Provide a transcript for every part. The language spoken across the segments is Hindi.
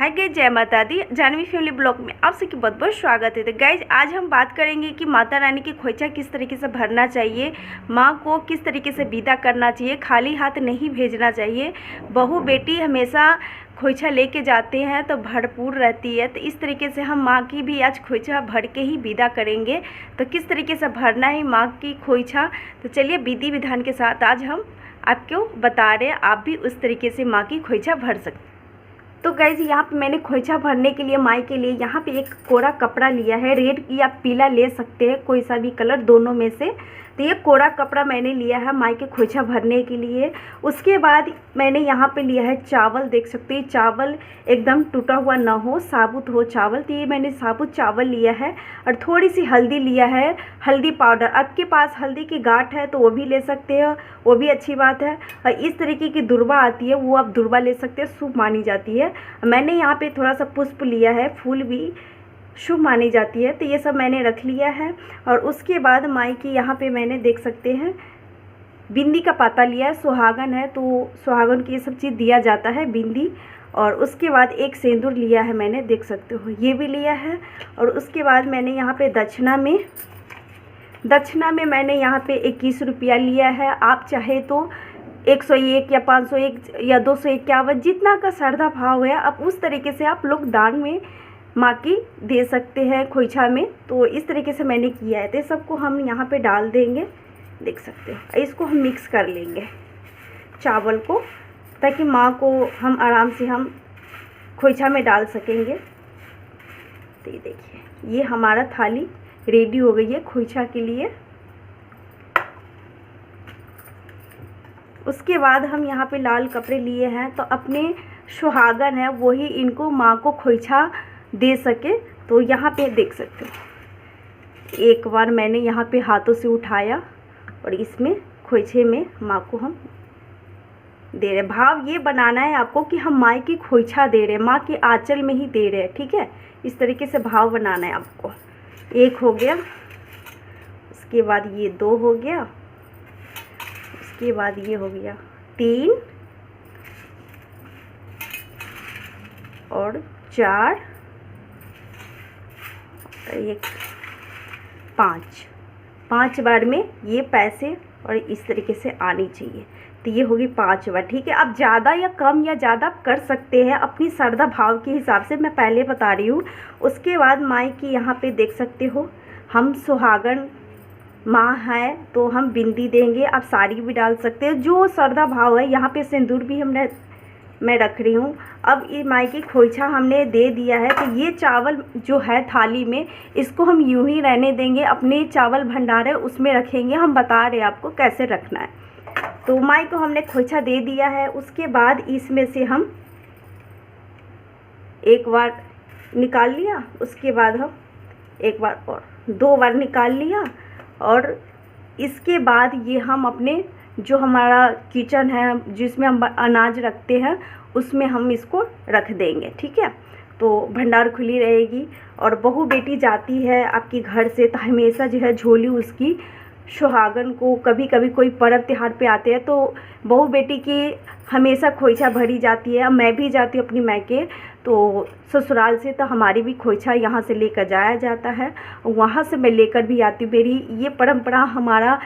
हाय गाइज, जय माता दी। जानवी फैमिली ब्लॉग में आप सबकी बहुत बहुत स्वागत है। तो गाइज आज हम बात करेंगे कि माता रानी की खोइछा किस तरीके से भरना चाहिए, माँ को किस तरीके से विदा करना चाहिए, खाली हाथ नहीं भेजना चाहिए। बहू बेटी हमेशा खोइछा लेके जाते हैं तो भरपूर रहती है, तो इस तरीके से हम माँ की भी आज खोइछा भर के ही विदा करेंगे। तो किस तरीके से भरना है माँ की खोइछा, तो चलिए विधि विधान के साथ आज हम आपको बता रहे हैं, आप भी उस तरीके से माँ की खोइछा भर सकते। तो गाइज यहाँ पे मैंने खोइछा भरने के लिए माई के लिए यहाँ पे एक कोरा कपड़ा लिया है। रेड या पीला ले सकते हैं, कोई सा भी कलर, दोनों में से। तो ये कोरा कपड़ा मैंने लिया है माई के खोइछा भरने के लिए। उसके बाद मैंने यहाँ पे लिया है चावल, देख सकते हैं चावल एकदम टूटा हुआ ना हो, साबुत हो चावल। तो ये मैंने साबुत चावल लिया है और थोड़ी सी हल्दी लिया है, हल्दी पाउडर। आपके पास हल्दी की गांठ है तो वो भी ले सकते हो, वो भी अच्छी बात है। और इस तरीके की दुर्वा आती है, वो आप दुर्वा ले सकते हैं, शुभ मानी जाती है। मैंने यहाँ पे थोड़ा सा पुष्प लिया है, फूल भी शुभ मानी जाती है। तो ये सब मैंने रख लिया है। और उसके बाद माई की यहाँ पे मैंने देख सकते हैं बिंदी का पाता लिया है, सुहागन है तो सुहागन की ये सब चीज़ दिया जाता है, बिंदी। और उसके बाद एक सिंदूर लिया है मैंने, देख सकते हो ये भी लिया है। और उसके बाद मैंने यहाँ पे दक्षिणा में मैंने यहाँ पे 21 रुपया लिया है। आप चाहे तो 101 या 501 या 251, जितना का श्रद्धा भाव है, अब उस तरीके से आप लोग दान में माँ की दे सकते हैं खोइछा में। तो इस तरीके से मैंने किया है। तो सबको हम यहाँ पे डाल देंगे, देख सकते हो। इसको हम मिक्स कर लेंगे चावल को, ताकि माँ को हम आराम से हम खोइछा में डाल सकेंगे। तो ये देखिए, ये हमारा थाली रेडी हो गई है खोइछा के लिए। उसके बाद हम यहाँ पे लाल कपड़े लिए हैं, तो अपने सुहागन है वही इनको माँ को खोइछा दे सके। तो यहाँ पे देख सकते हो, एक बार मैंने यहाँ पे हाथों से उठाया और इसमें खोइछे में माँ को हम दे रहे। भाव ये बनाना है आपको कि हम माँ की खोइछा दे रहे हैं, माँ के आंचल में ही दे रहे हैं, ठीक है। इस तरीके से भाव बनाना है आपको। एक हो गया, उसके बाद ये 2 हो गया, उसके बाद ये हो गया 3 और 4 एक 5 बार में ये पैसे और इस तरीके से आनी चाहिए। तो ये होगी 5 बार, ठीक है। अब ज़्यादा या कम या ज़्यादा कर सकते हैं अपनी श्रद्धा भाव के हिसाब से, मैं पहले बता रही हूँ। उसके बाद माई की यहाँ पे देख सकते हो, हम सुहागन माँ है तो हम बिंदी देंगे, आप साड़ी भी डाल सकते हो, जो श्रद्धा भाव है। यहाँ पे सिंदूर भी मैं रख रही हूँ। अब ये माई की खोइछा हमने दे दिया है, तो ये चावल जो है थाली में, इसको हम यूं ही रहने देंगे, अपने चावल भंडार है उसमें रखेंगे। हम बता रहे हैं आपको कैसे रखना है। तो माई को हमने खोइछा दे दिया है। उसके बाद इसमें से हम एक बार निकाल लिया, उसके बाद हम एक बार और 2 बार निकाल लिया। और इसके बाद ये हम अपने जो हमारा किचन है जिसमें हम अनाज रखते हैं, उसमें हम इसको रख देंगे, ठीक है। तो भंडार खुली रहेगी। और बहू बेटी जाती है आपके घर से, तो हमेशा जो है झोली उसकी सुहागन को, कभी कभी कोई पर्व त्यौहार पे आते हैं तो बहू बेटी की हमेशा खोइछा भरी जाती है। अब मैं भी जाती हूँ अपनी मायके, तो ससुराल से तो हमारी भी खोइछा यहाँ से लेकर जाया जाता है, वहाँ से मैं लेकर भी आती हूँ। मेरी ये परंपरा हमारा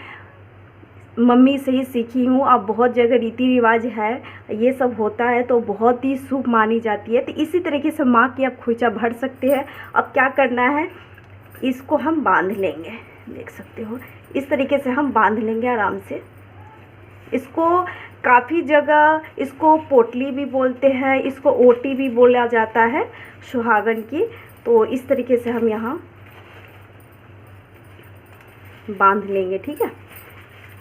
मम्मी से ही सीखी हूँ। अब बहुत जगह रीति रिवाज है, ये सब होता है तो बहुत ही शुभ मानी जाती है। तो इसी तरीके से माँ की आप खोइछा भर सकते हैं। अब क्या करना है, इसको हम बांध लेंगे, देख सकते हो इस तरीके से हम बांध लेंगे आराम से। इसको काफ़ी जगह इसको पोटली भी बोलते हैं, इसको ओटी भी बोला जाता है सुहागन की। तो इस तरीके से हम यहाँ बांध लेंगे, ठीक है।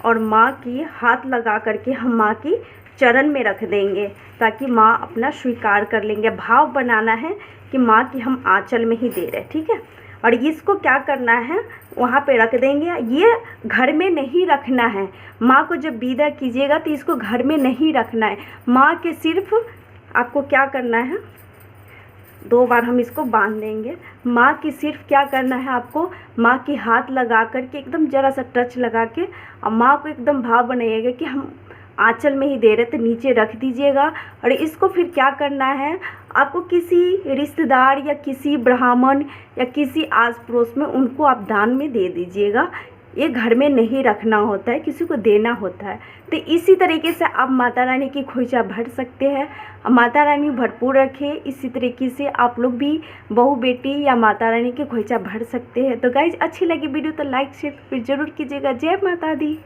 और माँ की हाथ लगा करके हम माँ की चरण में रख देंगे, ताकि माँ अपना स्वीकार कर लेंगे। भाव बनाना है कि माँ की हम आंचल में ही दे रहे हैं, ठीक है। और इसको क्या करना है, वहाँ पे रख देंगे। ये घर में नहीं रखना है। माँ को जब विदा कीजिएगा तो इसको घर में नहीं रखना है। माँ के सिर्फ आपको क्या करना है, 2 बार हम इसको बांध देंगे। माँ की सिर्फ क्या करना है आपको, माँ की हाथ लगा करके एकदम ज़रा सा टच लगा के, और माँ को एकदम भाव बनाइएगा कि हम आंचल में ही दे रहे तो नीचे रख दीजिएगा। और इसको फिर क्या करना है, आपको किसी रिश्तेदार या किसी ब्राह्मण या किसी आस पड़ोस में उनको आप दान में दे दीजिएगा। ये घर में नहीं रखना होता है, किसी को देना होता है। तो इसी तरीके से आप माता रानी की खोइचा भर सकते हैं। माता रानी भरपूर रखे, इसी तरीके से आप लोग भी बहू बेटी या माता रानी की खोइचा भर सकते हैं। तो गाइज अच्छी लगी वीडियो तो लाइक शेयर फिर ज़रूर कीजिएगा। जय माता दी।